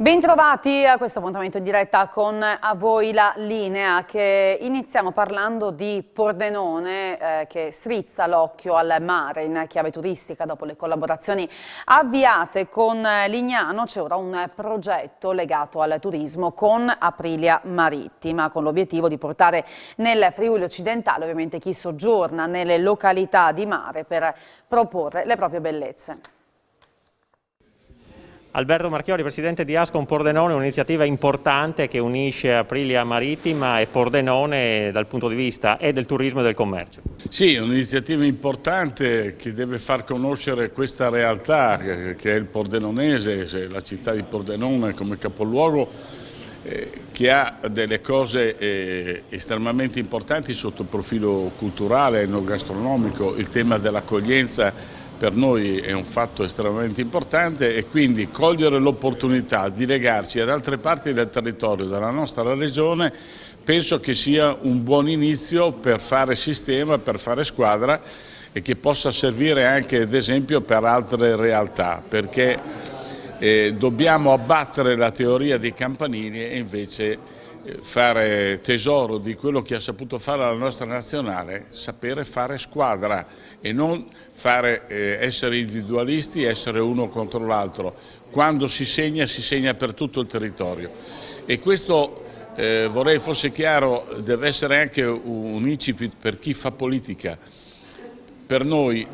Bentrovati a questo appuntamento in diretta con A Voi la Linea, che iniziamo parlando di Pordenone che strizza l'occhio al mare in chiave turistica. Dopo le collaborazioni avviate con Lignano c'è ora un progetto legato al turismo con Aprilia Marittima, con l'obiettivo di portare nel Friuli occidentale ovviamente chi soggiorna nelle località di mare per proporre le proprie bellezze. Alberto Marchiori, presidente di Ascom Pordenone, un'iniziativa importante che unisce Aprilia Marittima e Pordenone dal punto di vista e del turismo e del commercio. Sì, un'iniziativa importante che deve far conoscere questa realtà che è il pordenonese, la città di Pordenone come capoluogo, che ha delle cose estremamente importanti sotto il profilo culturale, enogastronomico. Il tema dell'accoglienza per noi è un fatto estremamente importante e quindi cogliere l'opportunità di legarci ad altre parti del territorio della nostra regione penso che sia un buon inizio per fare sistema, per fare squadra e che possa servire anche ad esempio per altre realtà, perché dobbiamo abbattere la teoria dei campanili e invece fare tesoro di quello che ha saputo fare la nostra nazionale, sapere fare squadra e non essere individualisti, essere uno contro l'altro. Quando si segna per tutto il territorio. E questo, vorrei fosse chiaro, deve essere anche un incipit per chi fa politica. Per noi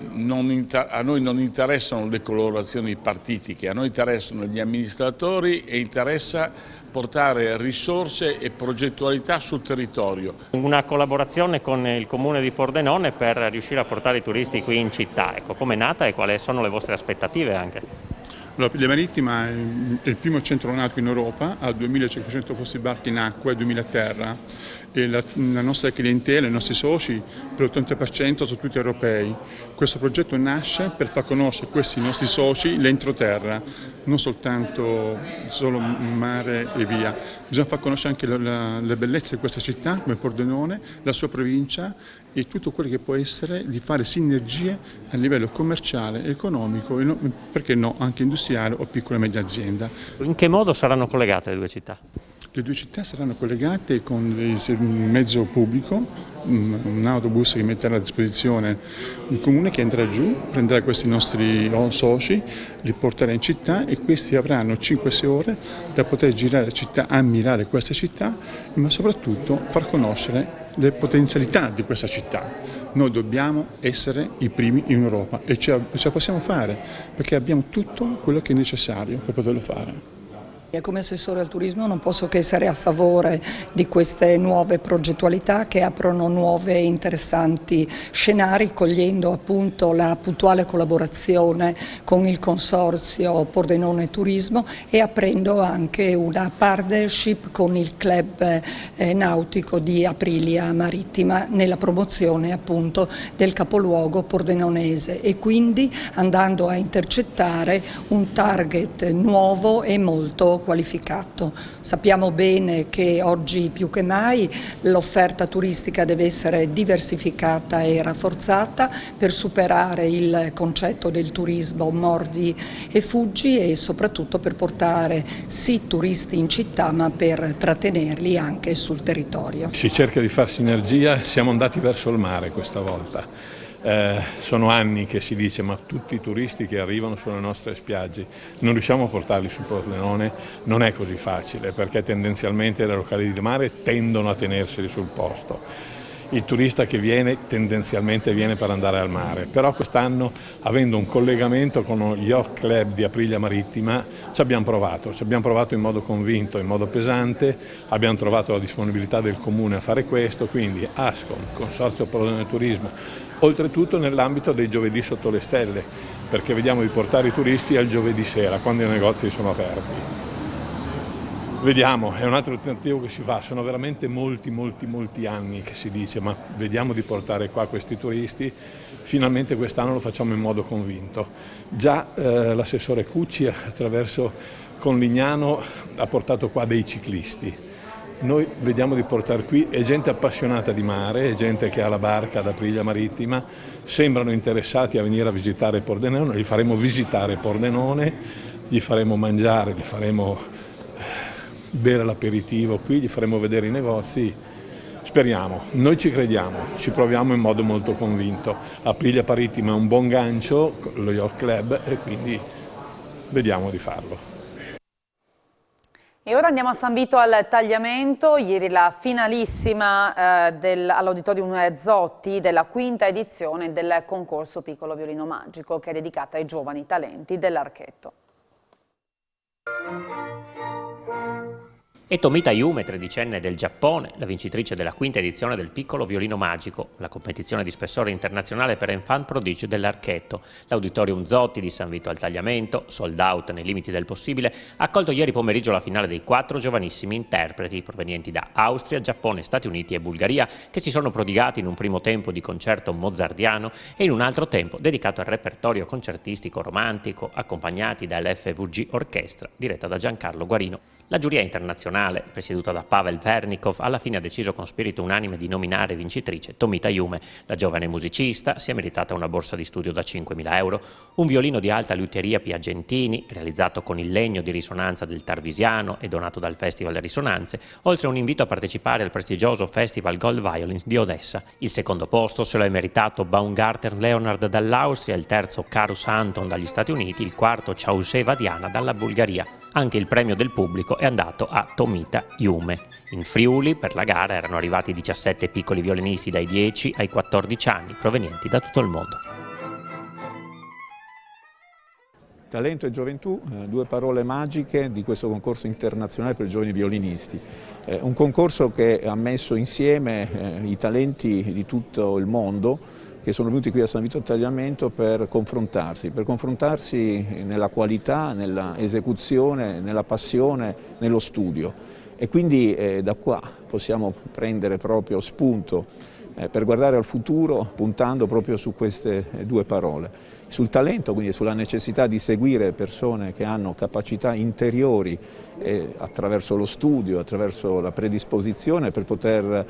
a noi non interessano le colorazioni partitiche, a noi interessano gli amministratori e interessa portare risorse e progettualità sul territorio. Una collaborazione con il comune di Pordenone per riuscire a portare i turisti qui in città. Ecco, com'è nata e quali sono le vostre aspettative anche? Allora, Aprilia Marittima è il primo centro nautico in Europa, ha 2500 posti barchi in acqua e 2000 a terra. E la nostra clientela, i nostri soci, per l'80% sono tutti europei. Questo progetto nasce per far conoscere questi nostri soci l'entroterra, non soltanto solo mare e via. Bisogna far conoscere anche le bellezze di questa città, come Pordenone, la sua provincia e tutto quello che può essere di fare sinergie a livello commerciale, economico e perché no, anche industriale o piccola e media azienda. In che modo saranno collegate le due città? Le due città saranno collegate con un mezzo pubblico, un autobus che metterà a disposizione il comune che andrà giù, prenderà questi nostri soci, li porterà in città e questi avranno 5-6 ore da poter girare la città, ammirare questa città, ma soprattutto far conoscere le potenzialità di questa città. Noi dobbiamo essere i primi in Europa e ce la possiamo fare perché abbiamo tutto quello che è necessario per poterlo fare. Come assessore al turismo non posso che essere a favore di queste nuove progettualità che aprono nuove e interessanti scenari, cogliendo appunto la puntuale collaborazione con il consorzio Pordenone Turismo e aprendo anche una partnership con il club nautico di Aprilia Marittima nella promozione appunto del capoluogo pordenonese e quindi andando a intercettare un target nuovo e molto qualificato. Sappiamo bene che oggi più che mai l'offerta turistica deve essere diversificata e rafforzata per superare il concetto del turismo mordi e fuggi e soprattutto per portare sì turisti in città ma per trattenerli anche sul territorio. Si cerca di far sinergia, siamo andati verso il mare questa volta. Sono anni che si dice ma tutti i turisti che arrivano sulle nostre spiagge non riusciamo a portarli su Pordenone, non è così facile perché tendenzialmente le località di mare tendono a tenerseli sul posto. Il turista che viene tendenzialmente viene per andare al mare, però quest'anno avendo un collegamento con lo Yacht Club di Aprilia Marittima ci abbiamo provato in modo convinto, in modo pesante, abbiamo trovato la disponibilità del comune a fare questo, quindi Ascom, Consorzio Pordenone Turismo, oltretutto nell'ambito dei giovedì sotto le stelle, perché vediamo di portare i turisti al giovedì sera, quando i negozi sono aperti. Vediamo, è un altro tentativo che si fa, sono veramente molti anni che si dice ma vediamo di portare qua questi turisti, finalmente quest'anno lo facciamo in modo convinto. Già l'assessore Cucci con Lignano ha portato qua dei ciclisti. Noi vediamo di portare qui gente appassionata di mare, è gente che ha la barca ad Aprilia Marittima, sembrano interessati a venire a visitare Pordenone, li faremo visitare Pordenone, gli faremo mangiare, gli faremo bere l'aperitivo qui, gli faremo vedere i negozi. Speriamo, noi ci crediamo, ci proviamo in modo molto convinto. Aprilia Marittima è un buon gancio, lo Yacht Club, e quindi vediamo di farlo. E ora andiamo a San Vito al Tagliamento. Ieri la finalissima all'Auditorium Zotti della quinta edizione del concorso Piccolo Violino Magico, che è dedicata ai giovani talenti dell'Archetto. E Tomita Yume, tredicenne del Giappone, la vincitrice della quinta edizione del Piccolo Violino Magico, la competizione di spessore internazionale per enfant prodige dell'Archetto. L'Auditorium Zotti di San Vito al Tagliamento, sold out nei limiti del possibile, ha accolto ieri pomeriggio la finale dei 4 giovanissimi interpreti provenienti da Austria, Giappone, Stati Uniti e Bulgaria, che si sono prodigati in un primo tempo di concerto mozardiano e in un altro tempo dedicato al repertorio concertistico romantico, accompagnati dall'FVG Orchestra, diretta da Giancarlo Guarino. La giuria internazionale, presieduta da Pavel Vernikov, alla fine ha deciso con spirito unanime di nominare vincitrice Tomita Yume. La giovane musicista si è meritata una borsa di studio da 5.000 euro, un violino di alta liuteria Piagentini, realizzato con il legno di risonanza del Tarvisiano e donato dal Festival Risonanze, oltre a un invito a partecipare al prestigioso Festival Gold Violins di Odessa. Il secondo posto se lo è meritato Baumgarten Leonard dall'Austria, il terzo Karus Anton dagli Stati Uniti, il quarto Ceausescu Diana dalla Bulgaria. Anche il premio del pubblico è andato a Tomita Yume. In Friuli, per la gara, erano arrivati 17 piccoli violinisti dai 10 ai 14 anni, provenienti da tutto il mondo. Talento e gioventù, due parole magiche di questo concorso internazionale per giovani violinisti. Un concorso che ha messo insieme i talenti di tutto il mondo, che sono venuti qui a San Vito al Tagliamento per confrontarsi nella qualità, nella esecuzione, nella passione, nello studio. E quindi da qua possiamo prendere proprio spunto per guardare al futuro, puntando proprio su queste due parole. Sul talento, quindi sulla necessità di seguire persone che hanno capacità interiori attraverso lo studio, attraverso la predisposizione per poter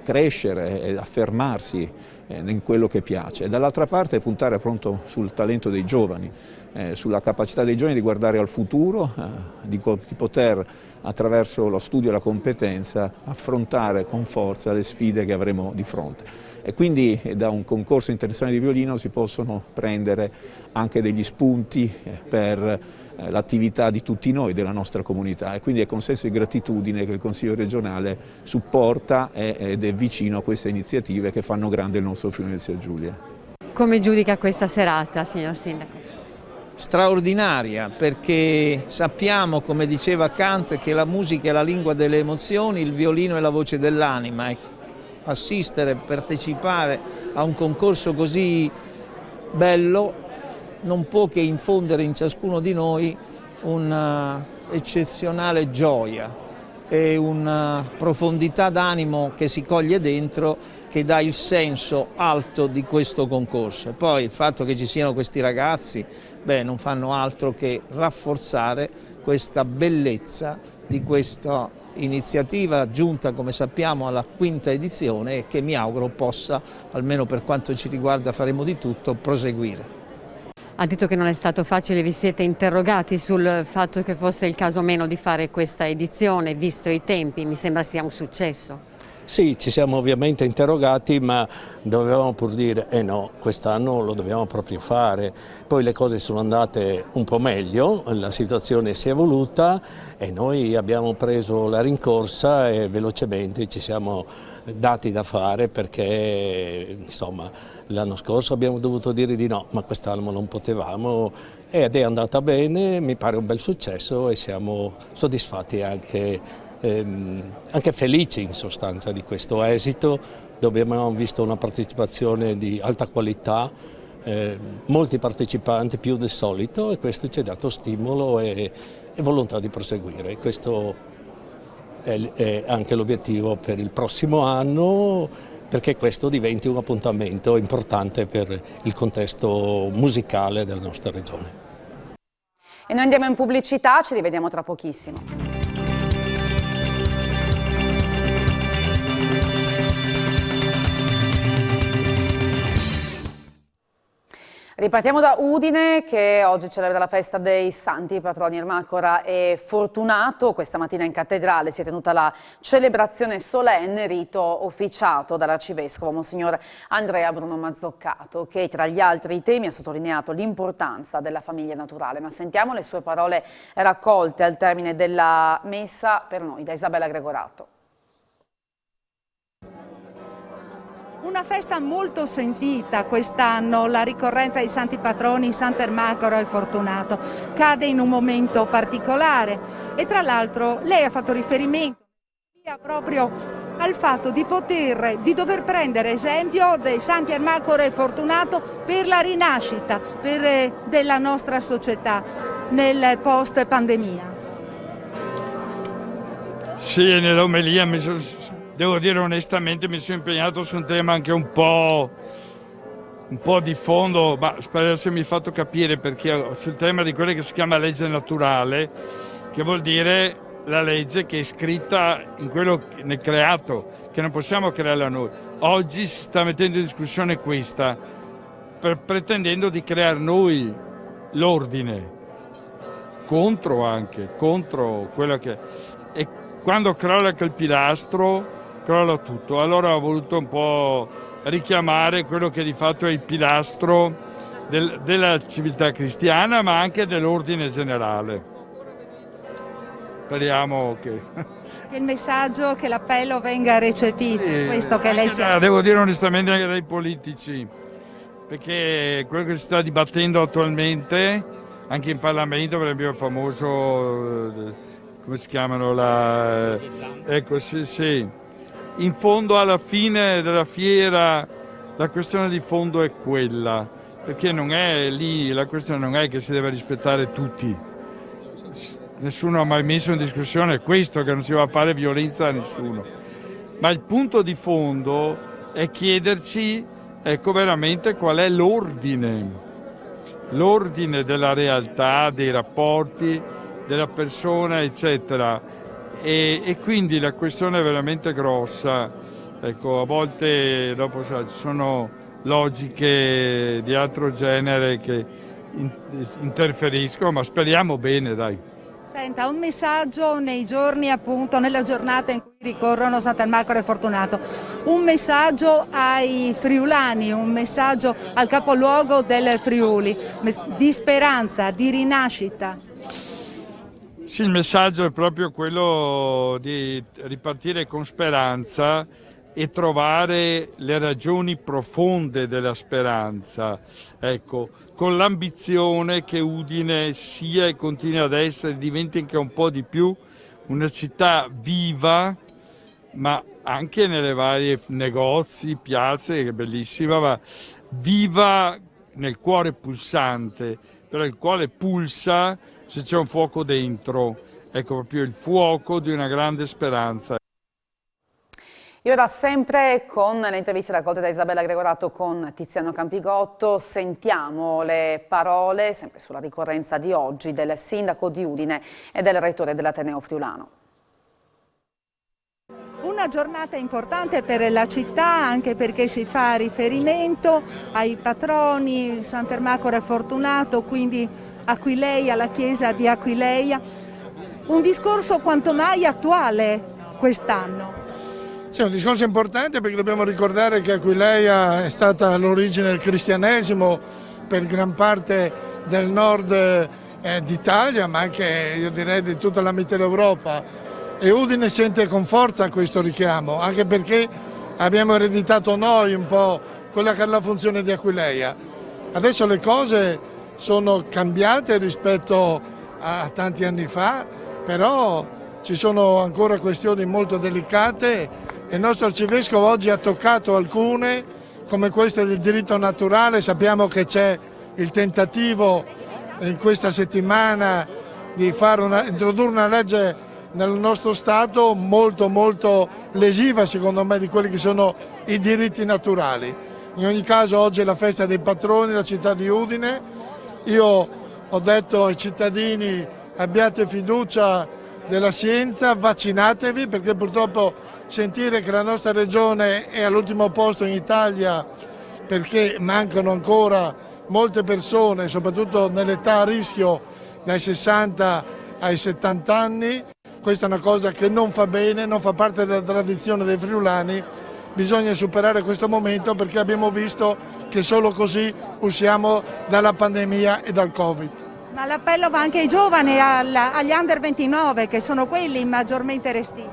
crescere e affermarsi in quello che piace. E dall'altra parte puntare appunto sul talento dei giovani, sulla capacità dei giovani di guardare al futuro, di poter attraverso lo studio e la competenza affrontare con forza le sfide che avremo di fronte. E quindi da un concorso internazionale di violino si possono prendere anche degli spunti per l'attività di tutti noi, della nostra comunità, e quindi è con senso di gratitudine che il Consiglio regionale supporta ed è vicino a queste iniziative che fanno grande il nostro Friuli Venezia Giulia. Come giudica questa serata, signor Sindaco? Straordinaria, perché sappiamo, come diceva Kant, che la musica è la lingua delle emozioni, il violino è la voce dell'anima, e assistere, partecipare a un concorso così bello non può che infondere in ciascuno di noi un'eccezionale gioia e una profondità d'animo che si coglie dentro, che dà il senso alto di questo concorso. E poi il fatto che ci siano questi ragazzi, non fanno altro che rafforzare questa bellezza di questa iniziativa giunta, come sappiamo, alla quinta edizione, e che mi auguro possa, almeno per quanto ci riguarda faremo di tutto, proseguire. Ha detto che non è stato facile, vi siete interrogati sul fatto che fosse il caso o meno di fare questa edizione, visto i tempi, mi sembra sia un successo. Sì, ci siamo ovviamente interrogati, ma dovevamo pur dire no, quest'anno lo dobbiamo proprio fare. Poi le cose sono andate un po' meglio, la situazione si è evoluta e noi abbiamo preso la rincorsa e velocemente ci siamo dati da fare, perché insomma l'anno scorso abbiamo dovuto dire di no, ma quest'anno non potevamo, ed è andata bene, mi pare un bel successo e siamo soddisfatti anche felici in sostanza di questo esito, dove abbiamo visto una partecipazione di alta qualità, molti partecipanti, più del solito, e questo ci ha dato stimolo e volontà di proseguire. Questo è anche l'obiettivo per il prossimo anno, perché questo diventi un appuntamento importante per il contesto musicale della nostra regione. E noi andiamo in pubblicità, ci rivediamo tra pochissimo. Ripartiamo da Udine, che oggi celebra la festa dei santi patroni Ermacora e Fortunato. Questa mattina in cattedrale si è tenuta la celebrazione solenne, rito officiato dall'arcivescovo Monsignor Andrea Bruno Mazzoccato, che tra gli altri temi ha sottolineato l'importanza della famiglia naturale. Ma sentiamo le sue parole raccolte al termine della messa per noi da Isabella Gregorato. Una festa molto sentita quest'anno, la ricorrenza dei santi patroni Sant'Ermacora e Fortunato. Cade in un momento particolare e tra l'altro lei ha fatto riferimento proprio al fatto di dover prendere esempio dei santi Ermacora e Fortunato per la rinascita della nostra società nel post pandemia. Sì, nell'omelia devo dire onestamente mi sono impegnato su un tema anche un po' di fondo, ma spero di essermi fatto capire, perché sul tema di quella che si chiama legge naturale, che vuol dire la legge che è scritta in quello nel creato, che non possiamo crearla noi. Oggi si sta mettendo in discussione questa, pretendendo di creare noi l'ordine, contro quello che... E quando crolla quel pilastro, crolla tutto. Allora ho voluto un po' richiamare quello che di fatto è il pilastro della civiltà cristiana, ma anche dell'ordine generale. Speriamo che il messaggio, che l'appello venga recepito, questo che lei si... Devo dire onestamente anche dai politici, perché quello che si sta dibattendo attualmente, anche in Parlamento, per esempio il famoso, come si chiamano, ecco sì. In fondo, alla fine della fiera, la questione di fondo è quella, perché non è lì, la questione non è che si deve rispettare tutti. Nessuno ha mai messo in discussione questo, che non si va a fare violenza a nessuno. Ma il punto di fondo è chiederci, ecco, veramente qual è l'ordine della realtà, dei rapporti, della persona, eccetera. E quindi la questione è veramente grossa. Ecco, a volte dopo ci sono logiche di altro genere che interferiscono, ma speriamo bene, dai. Senta, un messaggio nei giorni, appunto, nella giornata in cui ricorrono Sant'Ermacora e Fortunato, un messaggio ai friulani, un messaggio al capoluogo del Friuli, di speranza, di rinascita. Sì, il messaggio è proprio quello di ripartire con speranza e trovare le ragioni profonde della speranza, ecco, con l'ambizione che Udine sia e continui ad essere, diventi anche un po' di più una città viva, ma anche nelle varie negozi, piazze, che è bellissima, ma viva nel cuore pulsante, per il quale pulsa se c'è un fuoco dentro, ecco, proprio il fuoco di una grande speranza. E ora, sempre con le interviste raccolte da Isabella Gregorato con Tiziano Campigotto, sentiamo le parole, sempre sulla ricorrenza di oggi, del sindaco di Udine e del rettore dell'Ateneo Friulano. Una giornata importante per la città, anche perché si fa riferimento ai patroni Sant'Ermacora e Fortunato, quindi Aquileia, la chiesa di Aquileia. Un discorso quanto mai attuale quest'anno. Sì, è un discorso importante, perché dobbiamo ricordare che Aquileia è stata l'origine del cristianesimo per gran parte del nord d'Italia, ma anche, io direi, di tutta la Mitteleuropa. E Udine sente con forza questo richiamo, anche perché abbiamo ereditato noi un po' quella che è la funzione di Aquileia. Adesso le cose sono cambiate rispetto a tanti anni fa, però ci sono ancora questioni molto delicate e il nostro arcivescovo oggi ha toccato alcune, come questa del diritto naturale. Sappiamo che c'è il tentativo in questa settimana di introdurre una legge nel nostro Stato molto lesiva, secondo me, di quelli che sono i diritti naturali. In ogni caso oggi è la festa dei patroni della città di Udine. Io ho detto ai cittadini: abbiate fiducia della scienza, vaccinatevi, perché purtroppo sentire che la nostra regione è all'ultimo posto in Italia perché mancano ancora molte persone, soprattutto nell'età a rischio dai 60 ai 70 anni. Questa è una cosa che non fa bene, non fa parte della tradizione dei friulani. Bisogna superare questo momento perché abbiamo visto che solo così usciamo dalla pandemia e dal Covid. Ma l'appello va anche ai giovani, agli under 29 che sono quelli maggiormente restii.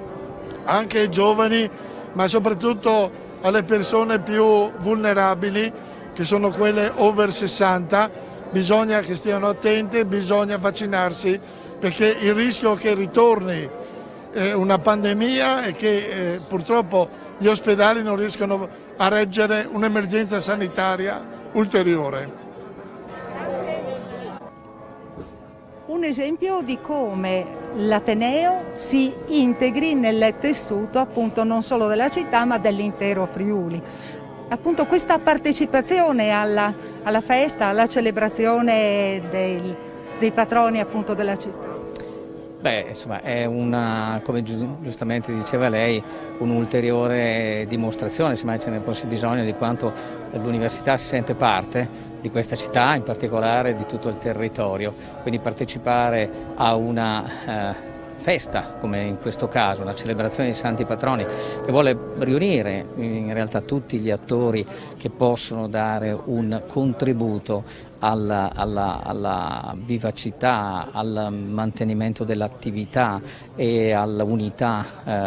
Anche ai giovani, ma soprattutto alle persone più vulnerabili, che sono quelle over 60, bisogna che stiano attenti, bisogna vaccinarsi, perché il rischio che ritorni una pandemia è che purtroppo gli ospedali non riescono a reggere un'emergenza sanitaria ulteriore. Un esempio di come l'Ateneo si integri nel tessuto appunto non solo della città ma dell'intero Friuli. Appunto questa partecipazione alla festa, alla celebrazione dei patroni appunto della città. Beh, insomma, è una, come giustamente diceva lei, un'ulteriore dimostrazione, semmai ce ne fosse bisogno, di quanto l'università si sente parte di questa città, in particolare di tutto il territorio. Quindi partecipare a una festa, come in questo caso, una celebrazione dei Santi Patroni, che vuole riunire in realtà tutti gli attori che possono dare un contributo alla vivacità, al mantenimento dell'attività e all'unità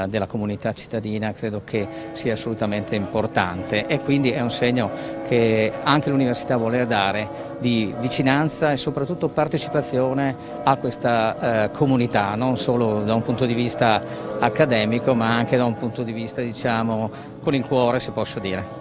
della comunità cittadina, credo che sia assolutamente importante, e quindi è un segno che anche l'università vuole dare di vicinanza e soprattutto partecipazione a questa comunità, non solo da un punto di vista accademico ma anche da un punto di vista, diciamo, con il cuore, se posso dire.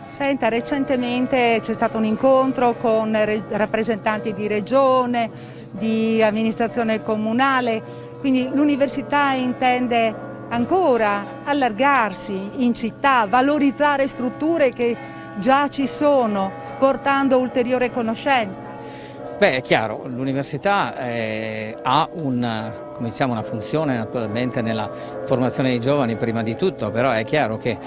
Senta, recentemente c'è stato un incontro con rappresentanti di regione, di amministrazione comunale, quindi l'università intende ancora allargarsi in città, valorizzare strutture che già ci sono, portando ulteriore conoscenza. Beh, è chiaro, l'università ha una funzione naturalmente nella formazione dei giovani prima di tutto, però è chiaro che,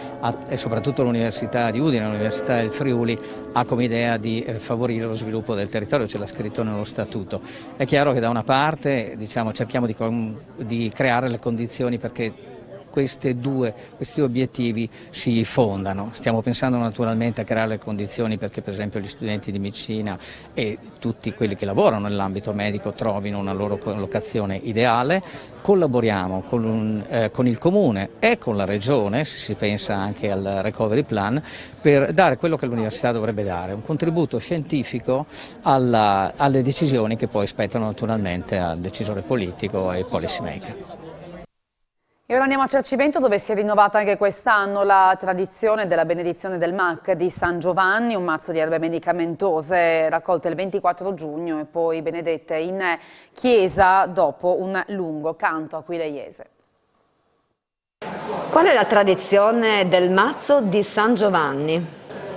e soprattutto l'Università di Udine, l'Università del Friuli, ha come idea di favorire lo sviluppo del territorio, ce l'ha scritto nello statuto. È chiaro che da una parte, diciamo, cerchiamo di creare le condizioni perché questi due obiettivi si fondano. Stiamo pensando naturalmente a creare le condizioni perché per esempio gli studenti di medicina e tutti quelli che lavorano nell'ambito medico trovino una loro collocazione ideale. Collaboriamo con il Comune e con la Regione, se si pensa anche al Recovery Plan, per dare quello che l'università dovrebbe dare, un contributo scientifico alle decisioni che poi spettano naturalmente al decisore politico e ai policy maker. E ora andiamo a Cercivento, dove si è rinnovata anche quest'anno la tradizione della benedizione del MAC di San Giovanni, un mazzo di erbe medicamentose raccolte il 24 giugno e poi benedette in chiesa dopo un lungo canto aquileiese. Qual è la tradizione del mazzo di San Giovanni?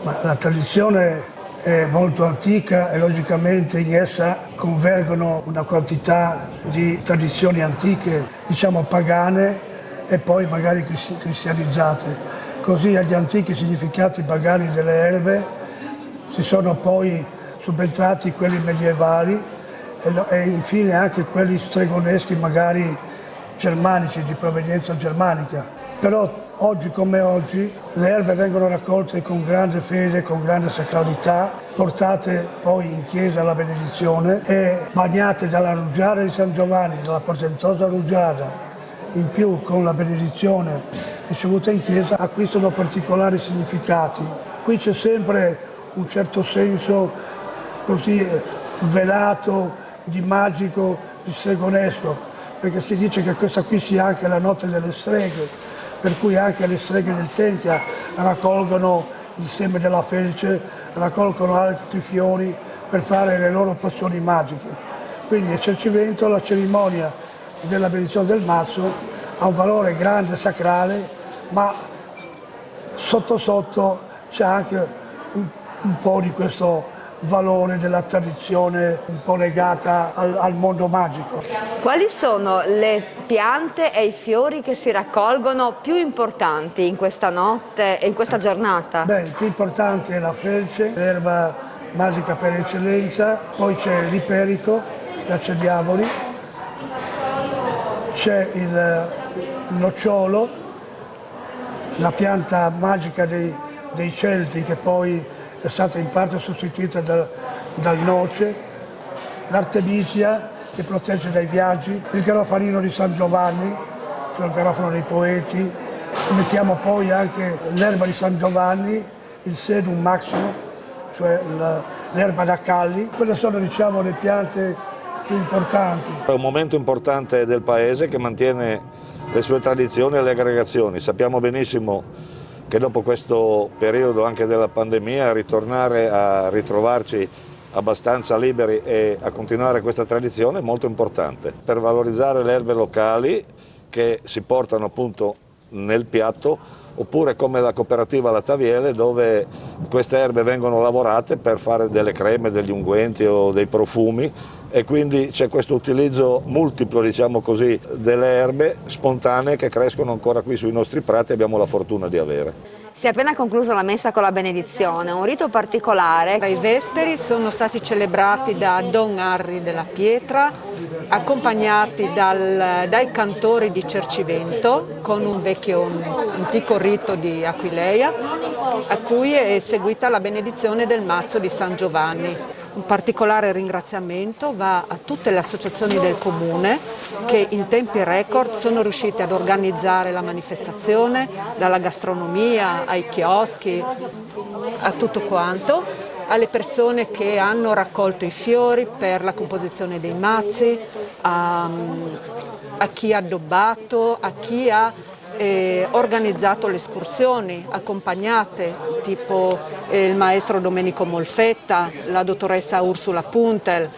La tradizione è molto antica e logicamente in essa convergono una quantità di tradizioni antiche, diciamo pagane, e poi magari cristianizzate. Così agli antichi significati pagani delle erbe si sono poi subentrati quelli medievali e infine anche quelli stregoneschi, magari germanici, di provenienza germanica. Però oggi come oggi le erbe vengono raccolte con grande fede, con grande sacralità, portate poi in chiesa alla benedizione e bagnate dalla rugiada di San Giovanni, dalla portentosa rugiada. In più con la benedizione ricevuta in chiesa acquistano particolari significati. Qui c'è sempre un certo senso così velato, di magico, di stregonesco, perché si dice che questa qui sia anche la notte delle streghe, per cui anche le streghe del Tempia raccolgono il seme della felce, raccolgono altri fiori per fare le loro pozioni magiche. Quindi a Cercivento la cerimonia della benedizione del mazzo ha un valore grande, sacrale, ma sotto sotto c'è anche un po' di questo valore della tradizione un po' legata al mondo magico. Quali sono le piante e i fiori che si raccolgono più importanti in questa notte e in questa giornata? Beh, il più importante è la felce, l'erba magica per eccellenza, poi c'è l'iperico, scacciadiavoli, c'è il nocciolo, la pianta magica dei Celti che poi è stata in parte sostituita dal noce, l'artemisia che protegge dai viaggi, il garofanino di San Giovanni, cioè il garofano dei poeti, mettiamo poi anche l'erba di San Giovanni, il sedum maximo, cioè l'erba da calli. Quelle sono, diciamo, le piante più importanti. È un momento importante del paese che mantiene le sue tradizioni e le aggregazioni. Sappiamo benissimo che dopo questo periodo anche della pandemia ritornare a ritrovarci abbastanza liberi e a continuare questa tradizione è molto importante per valorizzare le erbe locali che si portano appunto nel piatto, oppure come la cooperativa Lataviele, dove queste erbe vengono lavorate per fare delle creme, degli unguenti o dei profumi, e quindi c'è questo utilizzo multiplo, diciamo così, delle erbe spontanee che crescono ancora qui sui nostri prati e abbiamo la fortuna di avere. Si è appena conclusa la messa con la benedizione, un rito particolare. I vesperi sono stati celebrati da Don Arri della Pietra, accompagnati dai cantori di Cercivento con un vecchio antico rito di Aquileia, a cui è seguita la benedizione del mazzo di San Giovanni. Un particolare ringraziamento va a tutte le associazioni del Comune che in tempi record sono riuscite ad organizzare la manifestazione, dalla gastronomia ai chioschi, a tutto quanto, alle persone che hanno raccolto i fiori per la composizione dei mazzi, a chi ha addobbato, a chi ha organizzato le escursioni accompagnate, tipo il maestro Domenico Molfetta, la dottoressa Ursula Puntel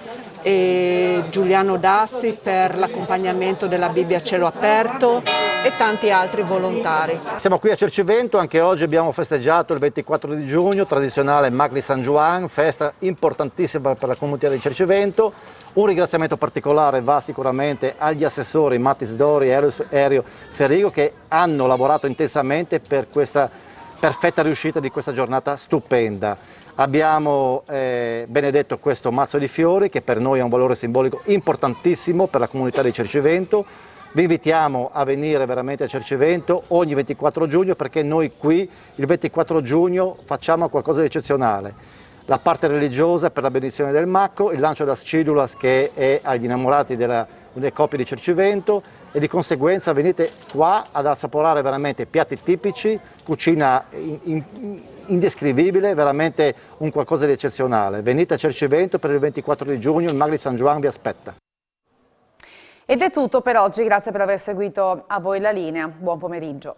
e Giuliano Dassi per l'accompagnamento della Bibbia a cielo aperto e tanti altri volontari. Siamo qui a Cercivento, anche oggi abbiamo festeggiato il 24 di giugno, tradizionale Mag di San Juan, festa importantissima per la comunità di Cercivento. Un ringraziamento particolare va sicuramente agli assessori Mattis Dori e Erio Ferrigo che hanno lavorato intensamente per questa perfetta riuscita di questa giornata stupenda. Abbiamo benedetto questo mazzo di fiori che per noi ha un valore simbolico importantissimo per la comunità di Cercivento. Vi invitiamo a venire veramente a Cercivento ogni 24 giugno perché noi qui il 24 giugno facciamo qualcosa di eccezionale. La parte religiosa per la benedizione del Macco, il lancio da Scidulas che è agli innamorati delle coppie di Cercivento e di conseguenza venite qua ad assaporare veramente piatti tipici, cucina indescrivibile, veramente un qualcosa di eccezionale. Venite a Cercivento per il 24 di giugno, il Mag di San Juan vi aspetta. Ed è tutto per oggi, grazie per aver seguito A Voi la Linea, buon pomeriggio.